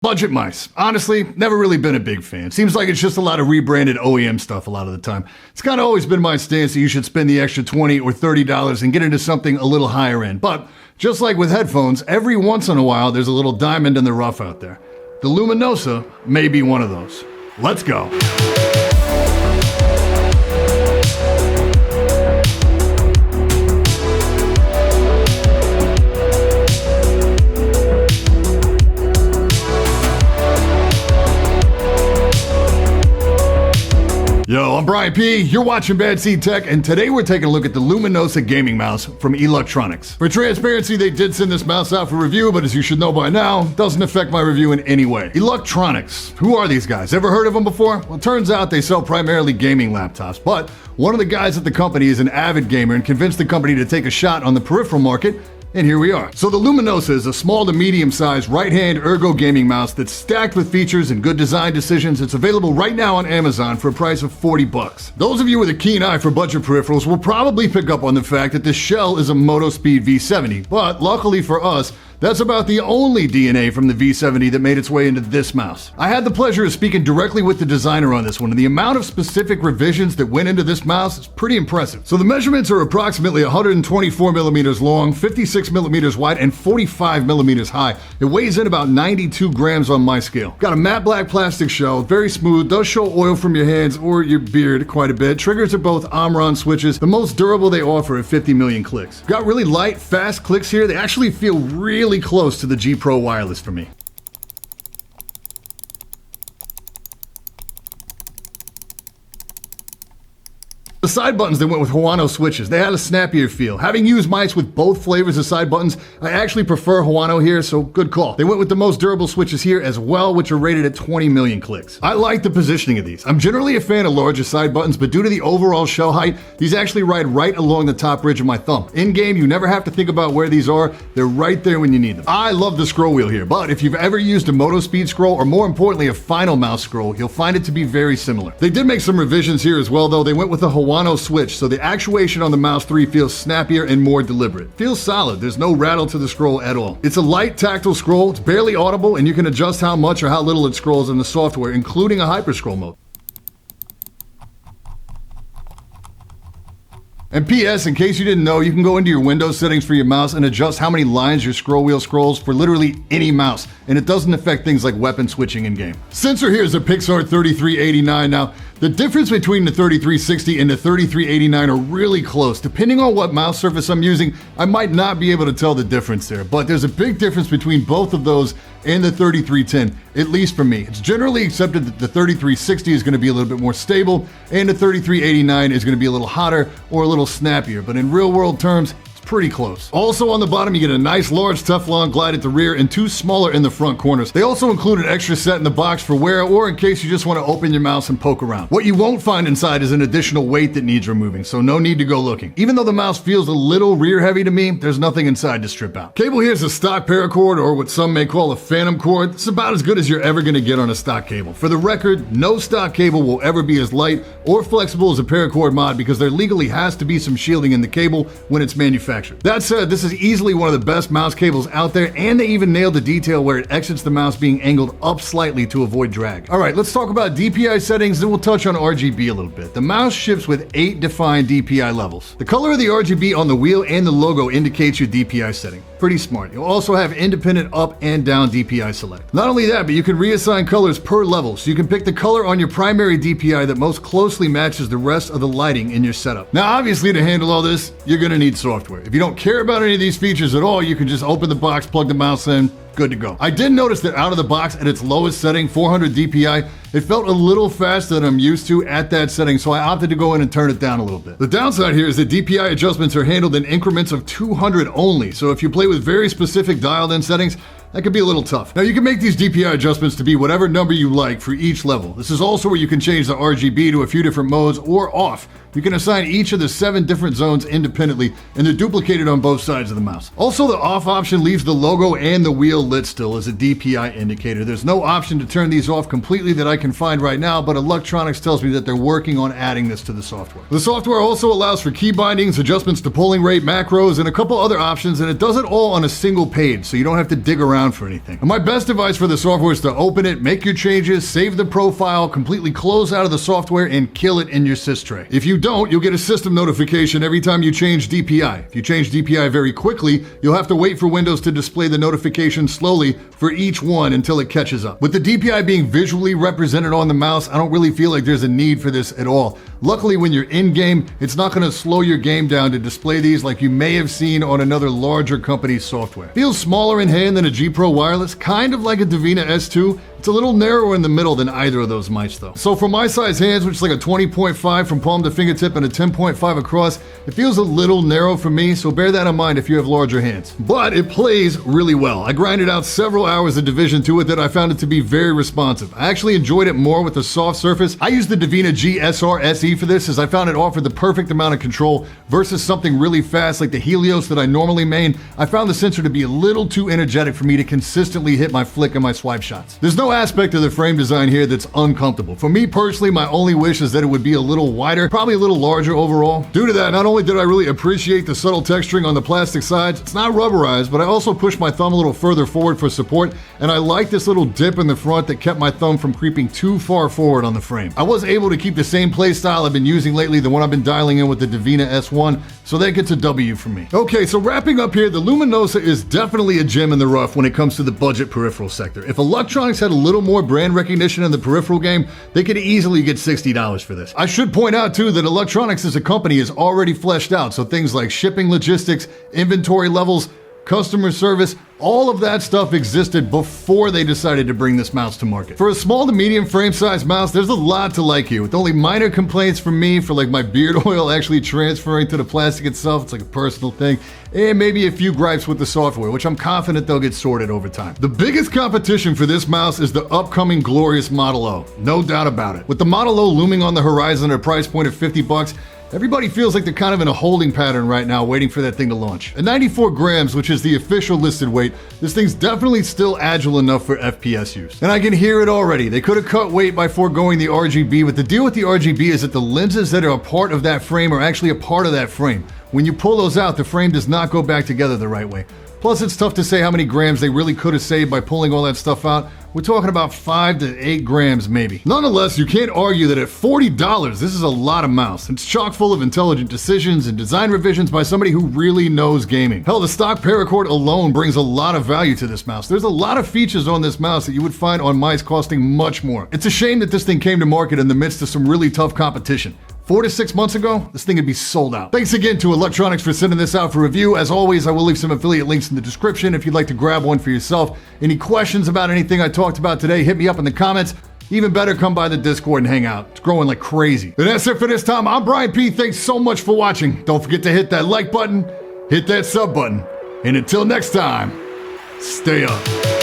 Budget mice. Honestly, never really been a big fan. Seems like it's just a lot of rebranded OEM stuff a lot of the time. It's kind of always been my stance that you should spend the extra $20 or $30 and get into something a little higher end. But just like with headphones, every once in a while there's a little diamond in the rough out there. The Luminosa may be one of those. Let's go. Yo, I'm Brian P. You're watching Bad Seed Tech, and today we're taking a look at the Luminosa gaming mouse from Electronics. For transparency, they did send this mouse out for review, but as you should know by now, doesn't affect my review in any way. Electronics. Who are these guys? Ever heard of them before? Well, it turns out they sell primarily gaming laptops, but one of the guys at the company is an avid gamer and convinced the company to take a shot on the peripheral market. And here we are. So the Luminosa is a small to medium-sized right-hand ergo gaming mouse that's stacked with features and good design decisions. It's available right now on Amazon for a price of $40. Those of you with a keen eye for budget peripherals will probably pick up on the fact that this shell is a Motospeed V70, but luckily for us, that's about the only DNA from the V70 that made its way into this mouse. I had the pleasure of speaking directly with the designer on this one, and the amount of specific revisions that went into this mouse is pretty impressive. So the measurements are approximately 124 millimeters long, 56 millimeters wide, and 45 millimeters high. It weighs in about 92 grams on my scale. Got a matte black plastic shell, very smooth, does show oil from your hands or your beard quite a bit. Triggers are both Omron switches, the most durable they offer at 50 million clicks. Got really light, fast clicks here. They actually feel really close to the G Pro wireless for me. The side buttons, they went with Huano switches. They had a snappier feel. Having used mice with both flavors of side buttons, I actually prefer Huano here, so good call. They went with the most durable switches here as well, which are rated at 20 million clicks. I like the positioning of these. I'm generally a fan of larger side buttons, but due to the overall shell height, these actually ride right along the top ridge of my thumb. In game, you never have to think about where these are. They're right there when you need them. I love the scroll wheel here, but if you've ever used a Motospeed scroll, or more importantly, a Final Mouse scroll, you'll find it to be very similar. They did make some revisions here as well, though. They went with a Huano switch, so the actuation on the Mouse 3 feels snappier and more deliberate. Feels solid. There's no rattle to the scroll at all. It's a light tactile scroll. It's barely audible, and you can adjust how much or how little it scrolls in the software, including a hyperscroll mode. And PS, in case you didn't know, you can go into your Windows settings for your mouse and adjust how many lines your scroll wheel scrolls for literally any mouse, and it doesn't affect things like weapon switching in game. Sensor here is a Pixar 3389. Now, the difference between the 3360 and the 3389 are really close. Depending on what mouse surface I'm using, I might not be able to tell the difference there, but there's a big difference between both of those and the 3310, at least for me. It's generally accepted that the 3360 is going to be a little bit more stable, and the 3389 is going to be a little hotter or a little snappier, but in real world terms, pretty close. Also on the bottom, you get a nice large Teflon glide at the rear and two smaller in the front corners. They also include an extra set in the box for wear or in case you just want to open your mouse and poke around. What you won't find inside is an additional weight that needs removing, so no need to go looking. Even though the mouse feels a little rear heavy to me, there's nothing inside to strip out. Cable here is a stock paracord, or what some may call a phantom cord. It's about as good as you're ever going to get on a stock cable. For the record, no stock cable will ever be as light or flexible as a paracord mod because there legally has to be some shielding in the cable when it's manufactured. That said, this is easily one of the best mouse cables out there, and they even nailed the detail where it exits the mouse being angled up slightly to avoid drag. Alright, let's talk about DPI settings, then we'll touch on RGB a little bit. The mouse ships with 8 defined DPI levels. The color of the RGB on the wheel and the logo indicates your DPI setting. Pretty smart. You'll also have independent up and down DPI select. Not only that, but you can reassign colors per level, so you can pick the color on your primary DPI that most closely matches the rest of the lighting in your setup. Now obviously, to handle all this, you're going to need software. If you don't care about any of these features at all, you can just open the box, plug the mouse in, good to go. I did notice that out of the box at its lowest setting, 400 DPI, it felt a little faster than I'm used to at that setting, so I opted to go in and turn it down a little bit. The downside here is that DPI adjustments are handled in increments of 200 only, so if you play with very specific dialed-in settings, that could be a little tough. Now you can make these DPI adjustments to be whatever number you like for each level. This is also where you can change the RGB to a few different modes or off. You can assign each of the 7 different zones independently, and they're duplicated on both sides of the mouse. Also, the off option leaves the logo and the wheel lit still as a DPI indicator. There's no option to turn these off completely that I can find right now, but Electronics tells me that they're working on adding this to the software. The software also allows for key bindings, adjustments to polling rate, macros, and a couple other options, and it does it all on a single page, so you don't have to dig around around for anything. And my best advice for the software is to open it, make your changes, save the profile, completely close out of the software, and kill it in your sys tray. If you don't, you'll get a system notification every time you change DPI. If you change DPI very quickly, you'll have to wait for Windows to display the notification slowly for each one until it catches up. With the DPI being visually represented on the mouse, I don't really feel like there's a need for this at all. Luckily, when you're in-game, it's not going to slow your game down to display these like you may have seen on another larger company's software. Feels smaller in hand than a G Pro wireless, kind of like a Davina S2. It's a little narrower in the middle than either of those mice though. So for my size hands, which is like a 20.5 from palm to fingertip and a 10.5 across, it feels a little narrow for me, so bear that in mind if you have larger hands. But it plays really well. I grinded out several hours of Division 2 with it. I found it to be very responsive. I actually enjoyed it more with the soft surface. I used the Davina GSR SE for this as I found it offered the perfect amount of control versus something really fast like the Helios that I normally main. I found the sensor to be a little too energetic for me to consistently hit my flick and my swipe shots. There's no aspect of the frame design here that's uncomfortable. For me personally, my only wish is that it would be a little wider, probably a little larger overall. Due to that, not only did I really appreciate the subtle texturing on the plastic sides, it's not rubberized, but I also pushed my thumb a little further forward for support, and I like this little dip in the front that kept my thumb from creeping too far forward on the frame. I was able to keep the same play style I've been using lately, the one I've been dialing in with the Davina S1, so that gets a W for me. Okay, so wrapping up here, the Luminosa is definitely a gem in the rough when it comes to the budget peripheral sector. If Electronics had a little more brand recognition in the peripheral game, they could easily get $60 for this. I should point out too that Electronics as a company is already fleshed out, so things like shipping logistics, inventory levels, customer service, all of that stuff existed before they decided to bring this mouse to market. For a small to medium frame size mouse, there's a lot to like here, with only minor complaints from me for like my beard oil actually transferring to the plastic itself. It's like a personal thing, and maybe a few gripes with the software, which I'm confident they'll get sorted over time. The biggest competition for this mouse is the upcoming glorious Model O, no doubt about it. With the Model O looming on the horizon at a price point of $50, everybody feels like they're kind of in a holding pattern right now, waiting for that thing to launch. At 94 grams, which is the official listed weight, this thing's definitely still agile enough for FPS use. And I can hear it already. They could have cut weight by foregoing the RGB, but the deal with the RGB is that the lenses that are a part of that frame are actually a part of that frame. When you pull those out, the frame does not go back together the right way. Plus, it's tough to say how many grams they really could have saved by pulling all that stuff out. We're talking about 5 to 8 grams maybe. Nonetheless, you can't argue that at $40, this is a lot of mouse. It's chock full of intelligent decisions and design revisions by somebody who really knows gaming. Hell, the stock paracord alone brings a lot of value to this mouse. There's a lot of features on this mouse that you would find on mice costing much more. It's a shame that this thing came to market in the midst of some really tough competition. 4 to 6 months ago, this thing would be sold out. Thanks again to Electronics for sending this out for review. As always, I will leave some affiliate links in the description if you'd like to grab one for yourself. Any questions about anything I talked about today, hit me up in the comments. Even better, come by the Discord and hang out. It's growing like crazy. But that's it for this time. I'm Brian P. Thanks so much for watching. Don't forget to hit that like button, hit that sub button, and until next time, stay up.